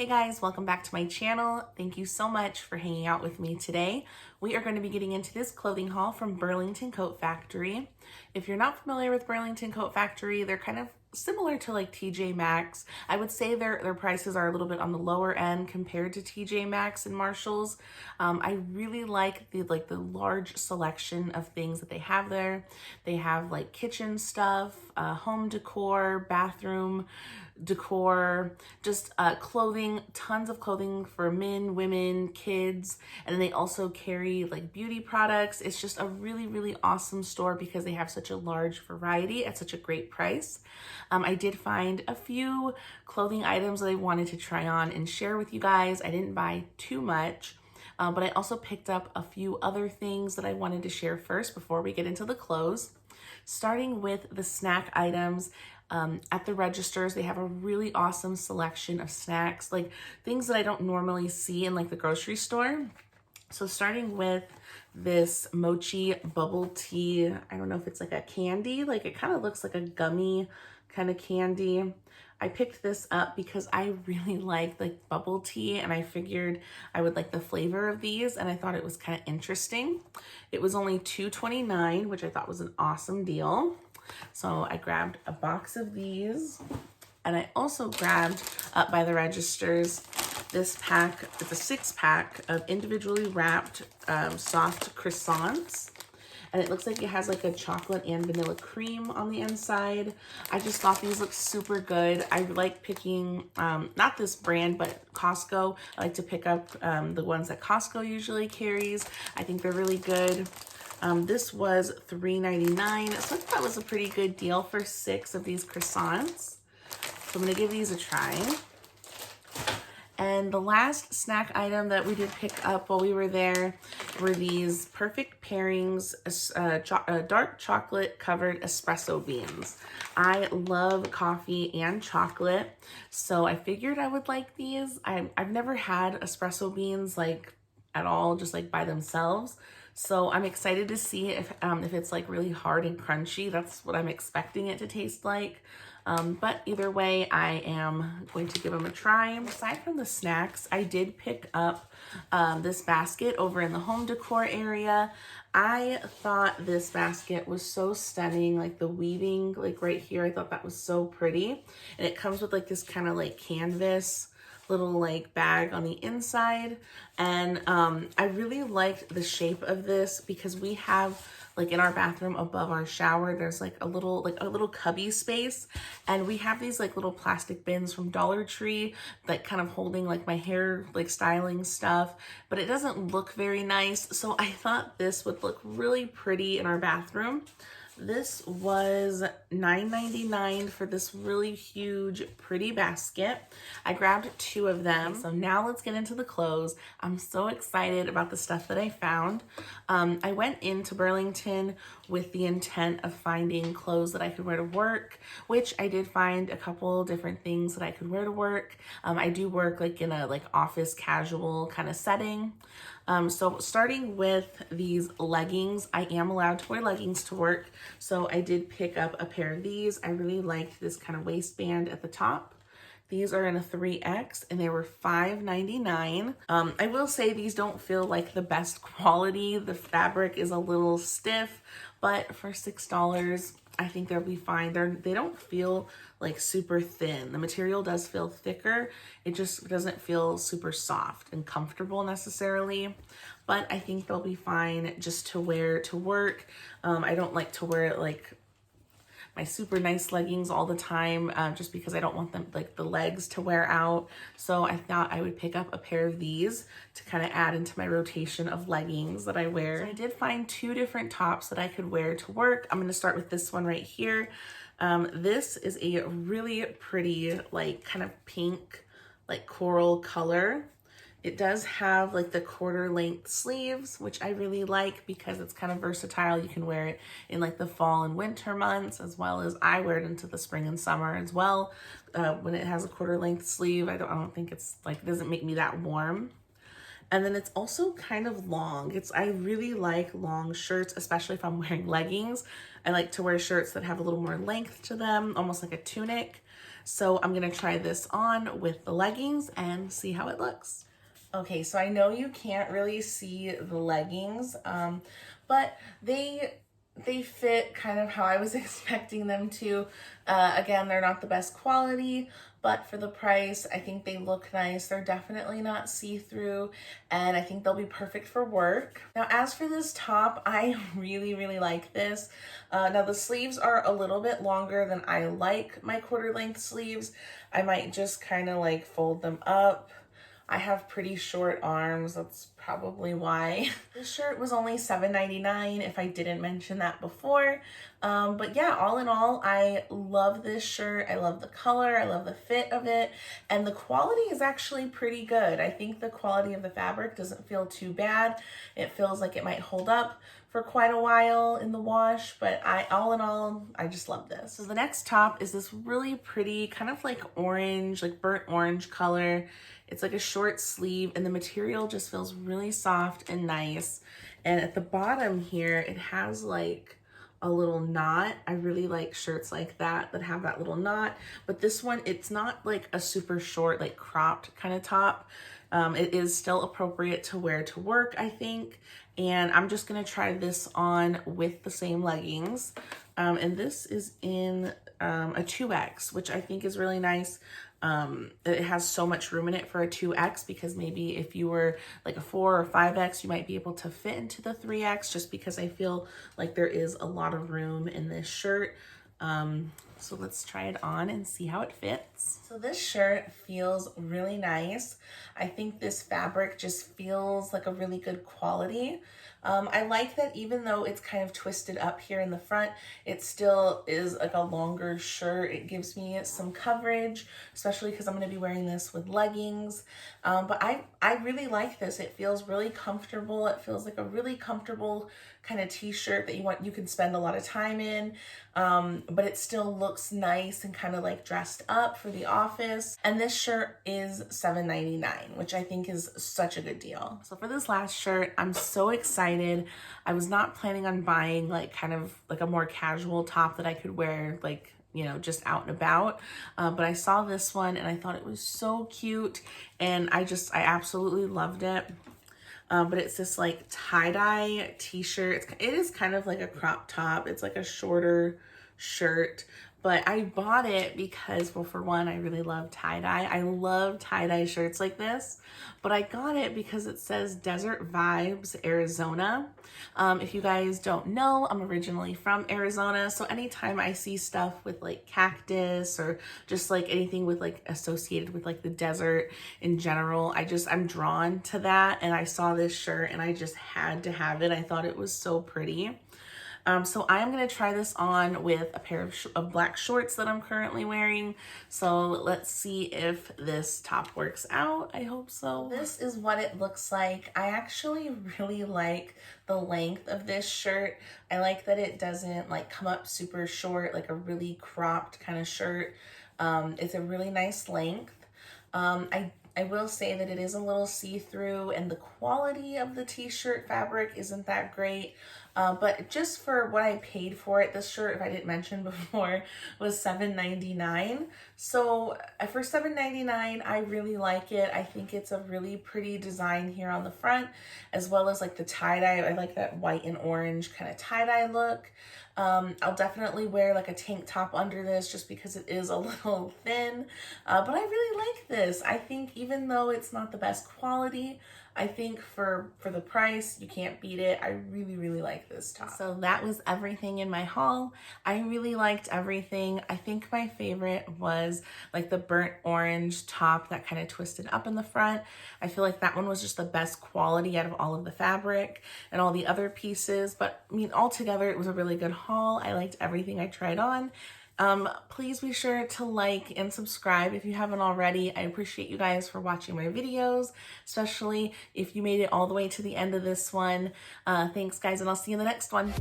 Hey guys, welcome back to my channel. Thank you so much for hanging out with me today. We are going to be getting into this clothing haul from Burlington Coat Factory. If you're not familiar with Burlington Coat Factory, they're kind of similar to like TJ Maxx. I would say their prices are a little bit on the lower end compared to TJ Maxx and Marshalls. I really like the large selection of things that they have there. They have like kitchen stuff, home decor, bathroom decor, just clothing, tons of clothing for men, women, kids, and then they also carry like beauty products. It's just a really awesome store because they have such a large variety at such a great price. I did find a few clothing items that I wanted to try on and share with you guys. I didn't buy too much. But I also picked up a few other things that I wanted to share first before we get into the clothes. Starting with the snack items, at the registers, they have a really awesome selection of snacks, like things that I don't normally see in like the grocery store. So starting with this mochi bubble tea, I don't know if it's like a candy, like it kind of looks like a gummy kind of candy. I picked this up because I really like bubble tea and I figured I would like the flavor of these and I thought it was kind of interesting. It was only $2.29, which I thought was an awesome deal. So I grabbed a box of these and I also grabbed up by the registers this pack. It's a 6-pack of individually wrapped soft croissants. And it looks like it has like a chocolate and vanilla cream on the inside. I just thought these look super good. I like picking, not this brand, but Costco. I like to pick up the ones that Costco usually carries. I think they're really good. This was $3.99, so I thought that was a pretty good deal for 6 of these croissants. So I'm gonna give these a try. And the last snack item that we did pick up while we were there were these perfect pairings, dark chocolate covered espresso beans. I love coffee and chocolate, so I figured I would like these. I've never had espresso beans like at all, just like by themselves. So I'm excited to see if it's like really hard and crunchy. That's what I'm expecting it to taste like. But either way, I am going to give them a try. Aside from the snacks, I did pick up this basket over in the home decor area. I thought this basket was so stunning, like the weaving like right here. I thought that was so pretty. And it comes with like this kind of like canvas little like bag on the inside. And I really liked the shape of this because we have like in our bathroom above our shower, there's like a little cubby space, and we have these like little plastic bins from Dollar Tree that kind of holding like my hair like styling stuff, but it doesn't look very nice. So I thought this would look really pretty in our bathroom. This was $9.99 for this really huge, pretty basket. I grabbed 2 of them. So now let's get into the clothes. I'm so excited about the stuff that I found. I went into Burlington with the intent of finding clothes that I could wear to work, which I did find a couple different things that I could wear to work. I do work like in a like office casual kind of setting. So starting with these leggings, I am allowed to wear leggings to work. So I did pick up a pair of these. I really liked this kind of waistband at the top. These are in a 3X and they were $5.99. I will say these don't feel like the best quality. The fabric is a little stiff, but for $6, I think they'll be fine. They don't feel like super thin. The material does feel thicker. It just doesn't feel super soft and comfortable necessarily, but I think they'll be fine just to wear to work. I don't like to wear like my super nice leggings all the time just because I don't want them like the legs to wear out. So I thought I would pick up a pair of these to kind of add into my rotation of leggings that I wear. So I did find 2 different tops that I could wear to work. I'm going to start with this one right here. This is a really pretty like kind of pink like coral color. It does have like the 1/4 length sleeves, which I really like because it's kind of versatile. You can wear it in like the fall and winter months, as well as I wear it into the spring and summer as well. When it has a 1/4 length sleeve, I don't think it's like, it doesn't make me that warm. And then it's also kind of long. I really like long shirts, especially if I'm wearing leggings. I like to wear shirts that have a little more length to them, almost like a tunic. So I'm gonna try this on with the leggings and see how it looks. Okay, so I know you can't really see the leggings, but they fit kind of how I was expecting them to. Again, they're not the best quality, but for the price, I think they look nice. They're definitely not see-through, and I think they'll be perfect for work. Now, as for this top, I really like this. Now, the sleeves are a little bit longer than I like my quarter-length sleeves. I might just kind of like fold them up. I have pretty short arms, that's probably why. This shirt was only $7.99 if I didn't mention that before. But yeah, all in all, I love this shirt. I love the color, I love the fit of it, and the quality is actually pretty good. I think the quality of the fabric doesn't feel too bad. It feels like it might hold up for quite a while in the wash, but all in all, I just love this. So the next top is this really pretty, kind of like orange, like burnt orange color. It's like a short sleeve, and the material just feels really soft and nice. And at the bottom here, it has like a little knot. I really like shirts like that have that little knot, but this one, it's not like a super short, like cropped kind of top. It is still appropriate to wear to work, I think. And I'm just gonna try this on with the same leggings. And this is in a 2X, which I think is really nice. It has so much room in it for a 2X, because maybe if you were like a 4 or 5X, you might be able to fit into the 3X, just because I feel like there is a lot of room in this shirt. So let's try it on and see how it fits. So this shirt feels really nice. I think this fabric just feels like a really good quality. I like that even though it's kind of twisted up here in the front, it still is like a longer shirt. It gives me some coverage, especially because I'm going to be wearing this with leggings. But I really like this. It feels really comfortable. It feels like a really comfortable kind of t-shirt that you can spend a lot of time in. But it still looks nice and kind of like dressed up for the office. And this shirt is $7.99, which I think is such a good deal. So for this last shirt, I'm so excited. I was not planning on buying like kind of like a more casual top that I could wear like, you know, just out and about. But I saw this one and I thought it was so cute, and I absolutely loved it. But it's this like tie-dye t-shirt. It is kind of like a crop top. It's like a shorter shirt, but I bought it because, well, for one, I really love tie-dye. I love tie-dye shirts like this, but I got it because it says Desert Vibes, Arizona. If you guys don't know, I'm originally from Arizona, so anytime I see stuff with like cactus or just like anything with like associated with like the desert in general, I'm drawn to that, and I saw this shirt and I just had to have it. I thought it was so pretty. So I'm going to try this on with a pair of black shorts that I'm currently wearing. So let's see if this top works out. I hope so. This is what it looks like. I actually really like the length of this shirt. I like that it doesn't like come up super short, like a really cropped kind of shirt. It's a really nice length. I will say that it is a little see-through, and the quality of the t-shirt fabric isn't that great. But just for what I paid for it, this shirt, if I didn't mention before, was $7.99. So for $7.99, I really like it. I think it's a really pretty design here on the front, as well as like the tie-dye. I like that white and orange kind of tie-dye look. I'll definitely wear like a tank top under this just because it is a little thin, but I really like this. I think even though it's not the best quality, I think for the price, you can't beat it. I really like this top. So that was everything in my haul. I really liked everything. I think my favorite was like the burnt orange top that kind of twisted up in the front. I feel like that one was just the best quality out of all of the fabric and all the other pieces. But I mean, altogether, it was a really good haul. I liked everything I tried on. Please be sure to like and subscribe if you haven't already. I appreciate you guys for watching my videos, especially if you made it all the way to the end of this one. Thanks guys, and I'll see you in the next one.